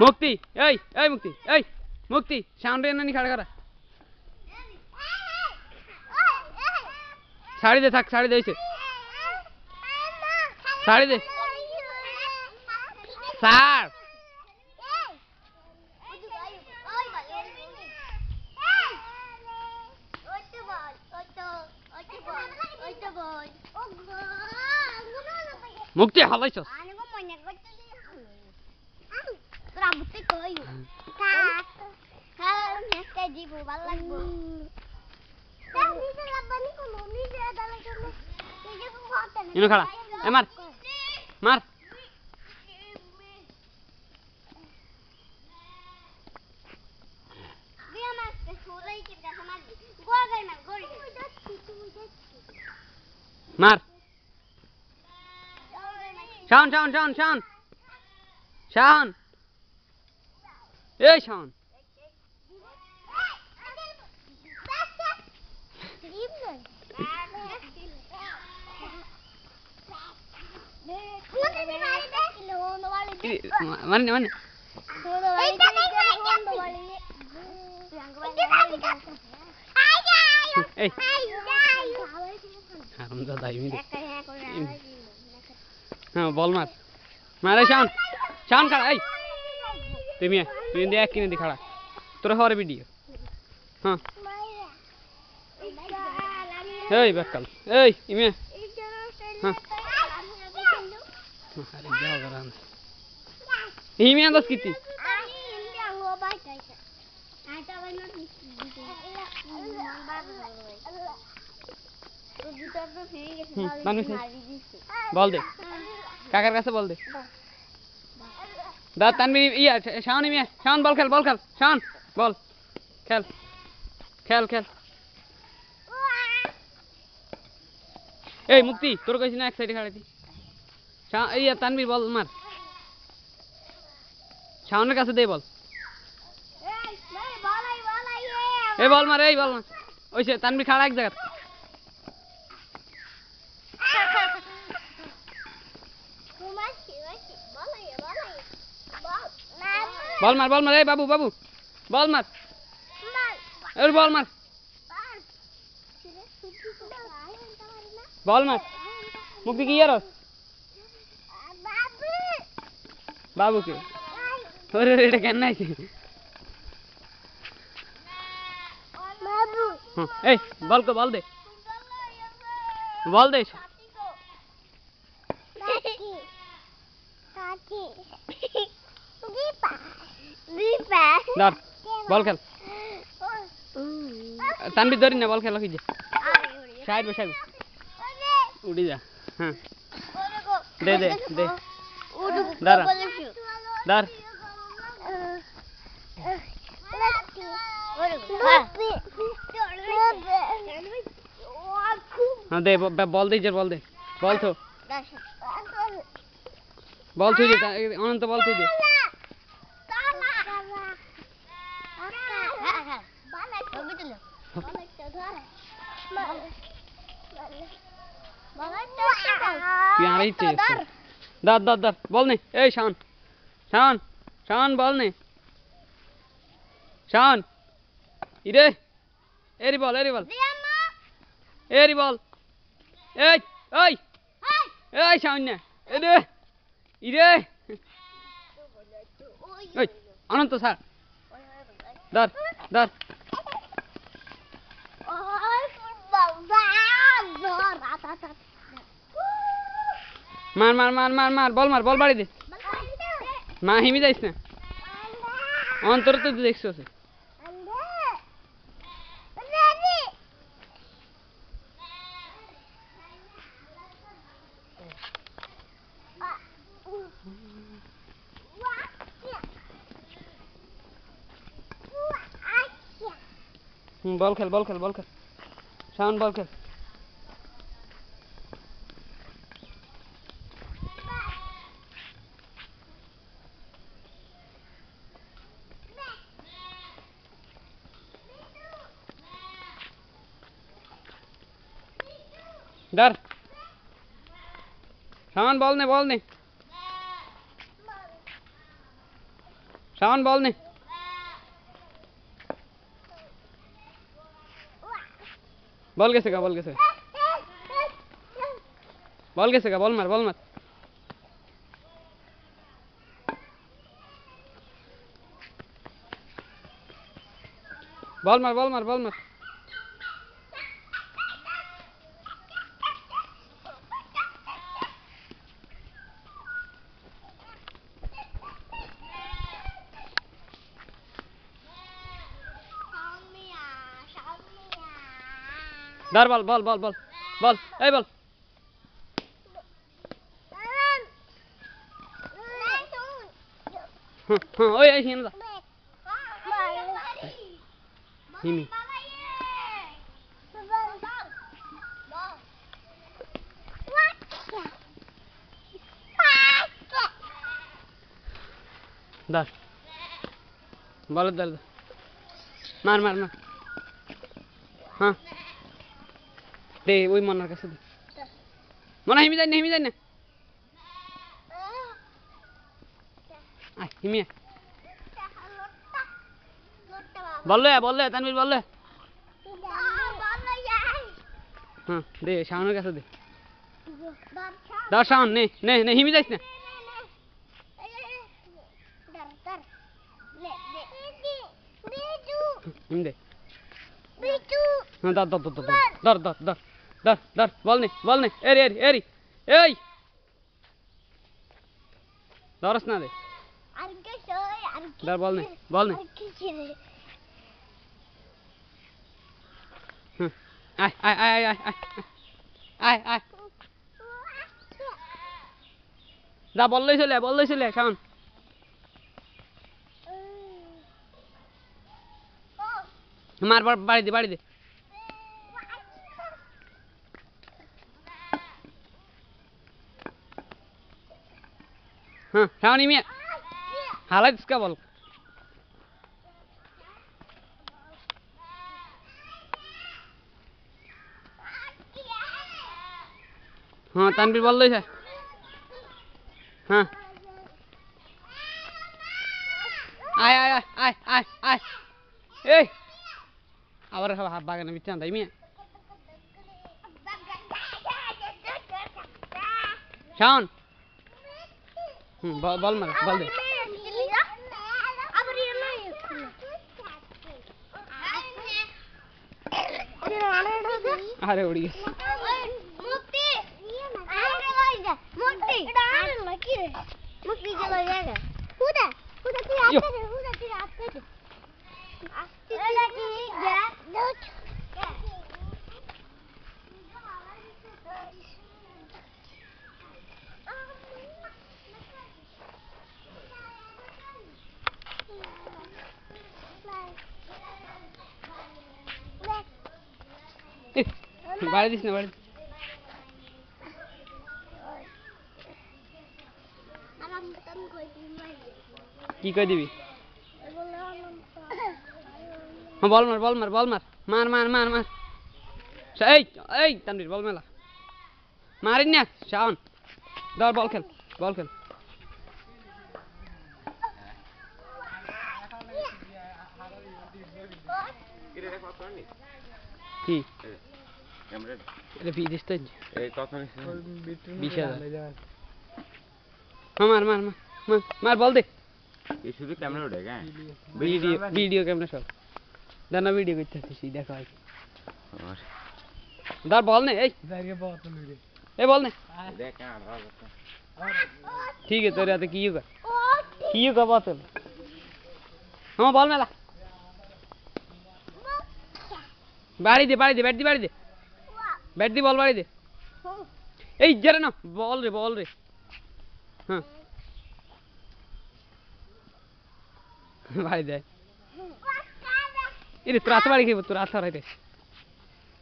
মুক্তি এই এই মুক্তি এই মুক্তি সাউন্ড এনে নি খাড়া খাড়া ছাড়ি দে থাক ছাড়ি দে হইছে ছাড়ি দে স্যার মুক্তি হালাইছস ইনো খাড়া এ মার মার মার শান শান শান শান শান এই শান মানে মানে এই হারামজাদা হ্যাঁ বল মার মারে শান শান খাড়া এই তুমি দেখ কিনে দি খাড়া তোরা হরে ভিডিও হ্যাঁ এই বেকাল এই ইমে হ্যাঁ আরে যাও গরান ইমে আন্দাজ কিতি বল দে কাকার কাছে বল দে দাঁত তানবি ইয়া শাওন ইমে শাওন বল খেল শাওন বল খেল খেল খেল এই মুক্তি তোর কইছি না এক সাইডে খাড়াইতি ইয়া তানবি বল মার শাওনের কাছে দে বল এই বল মার ওইসে তানবি খাড়া এক জায়গা বল মার এই বাবু বল মার এর বল মার মুক্তি কি ইয়ারস বাবু কে ওরে এটা কেন আইছে এই বল দে ধর বল খেল তানবি ধরি না বল খেল কি যে সাইড বসাই উড়ি যা হ্যাঁ দে দাঁড়া দাঁড় হ্যাঁ দে বল দে বল দে বল তো থুই দে অনন্ত বল থুই দে দাঁড় বল নে এই শাওন বল নে শাওন ইরে এরি বল এই শাওন না এরে ইরে ওই অনন্ত স্যার দাঁড় মার বল বাড়ি দে মা হিমি যাইস না অন্তর তো দেখছো বল খেল শাওন বল খেল डर शान बॉल ने শাওন বল নে বল গেছে বল গেছে বল মার বল মার বল মার ধর বল এই বল ওই এই হিন হিমি ধর বল ধর মার হ্যাঁ দে ওই মনার কাছে দে মনা হিমি যাই না হিমি বললে তানভীর বললে হ্যাঁ দে শাওনের কাছে দে ধর শাওন নে হিমি যাইস না হিমি দে ধর বল নে এরি এই ধরস না দে ধর বল নে আয় যা বললেই চলে শাওন মার বাড়ি দে হ্যাঁ শাওন ইমিয়া হালাই দিসকা বল হ্যাঁ তানভীর বল লইছে হ্যাঁ আয় এই আবার বাগানে বিচ্ছান তাই মিয়া শাওন বল মার বল দে আরে উড়ি গেছে বাড়ি দিস না বাড়ি কি কই দিবি হ্যাঁ বল মার এই তানভীর বল মেলা মারিন না শাওন ধর বল খেল কি এটা বিদেশ তো এই কত নিছে 20000 মার বল দে এই শুধু ক্যামেরা উঠে গায় ভিডিও ক্যামেরা সব দানা ভিডিও করতেছিস দেখো আই ধর বল নে এই জায়গা বোতল রে এই বল নে দেখ আর ठीक है तेरे हाथ की होगा बोतल हाँ बॉल मेला बैठ दी बॉल बाड़ी दे ए जरा ना बॉल रे हाँ बाड़ी दे इरे तू रात बाड़ी के तू रात रहे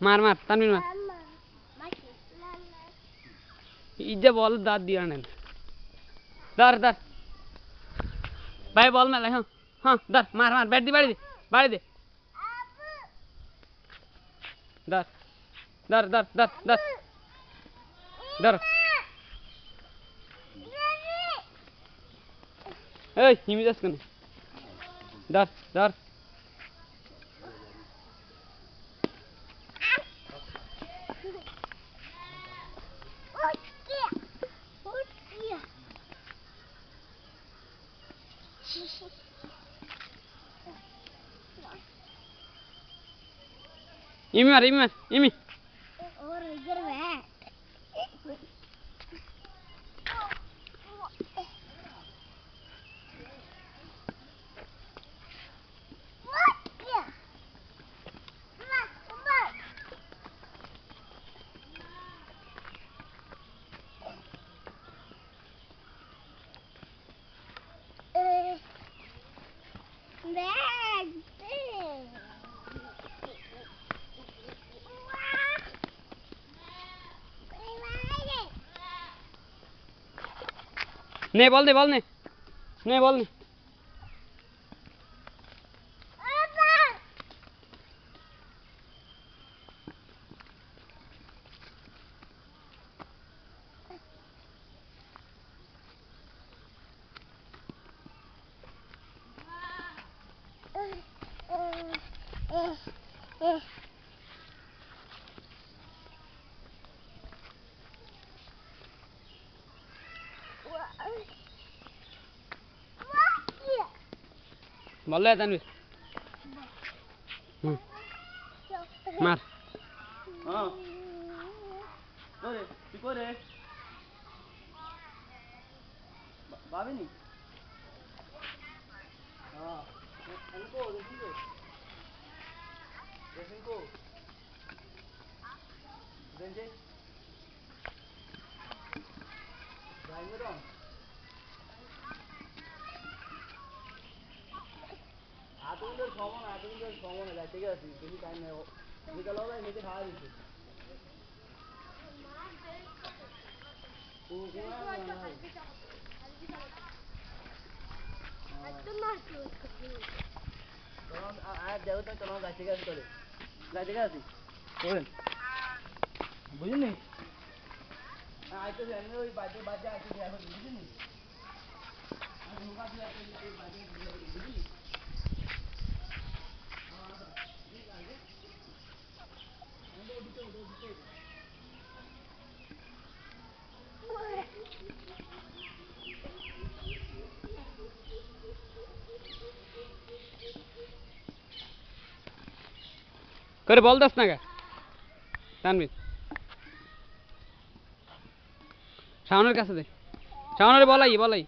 मार तनवीर मार इज्जा बॉल दाद दिया ने दर भाई बॉल मेला हाँ दर मार बैठ दी बाड़ी दे दर এই হিমি যাস কেন ধর ধর ইমি মার ইমি মার ইমি নে বল নে বল নে নে বল নে বল রে তানভীর মার হ্যাঁ ওরে কি করে ভাবিনি হ্যাঁ এনকো দেখো দেখো দেনজে যাইমরন আতুনদের সমন যাইতে গেছি তুমি টাইম নেও বিকাল হবে নিচে খাওয়া দিচ্ছে ও আর যাও তো তোমার যাইতে গেছি করে যাইতে গেছি বলেন বুঝিনি আইতে এমনি ওই বাজে বাজে আইতে এখন বুঝিনি আর নৌকা দিয়ে আইতে বাজে বুঝিনি করে বল দাস না কে তানভীর শাওনের কাছে দে শাওনের বলাই বলাই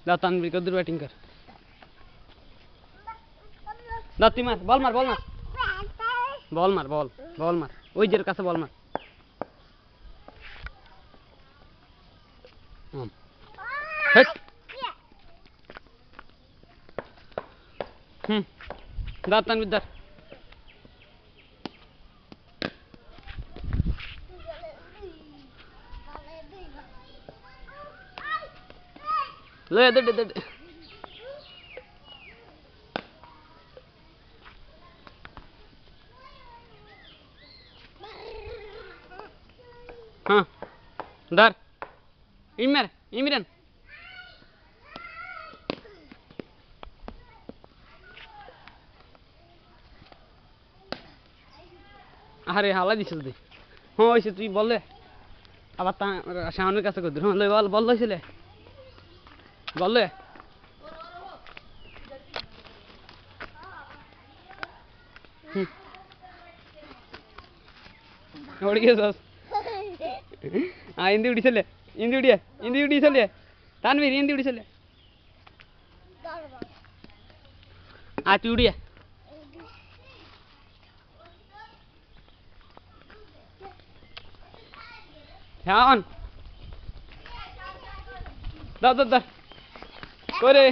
দাও তানভীর কে দূর ব্যাটিং কর দাও তুই মার বল মার বল মার বল মার বল বল মার ওই জের কাছে বল মার হেট দাও তানভীর দাও লয়ে দে দে দে হ্যাঁ ধর ইমর ইমরান আরে হালা দিছিস তুই হ্যাঁ ওইসে তুই বললে আবার তা শাওনের কাছে কর হ্যাঁ লই বল বল লইছিলে বললে ওড় গেছস হিন্দি উঠিছিলে হিন্দি উঠিছিলে তানভীর হিন্দি উঠিছিলে তুই উড়িয়া শাওন দাও দাও দাও করে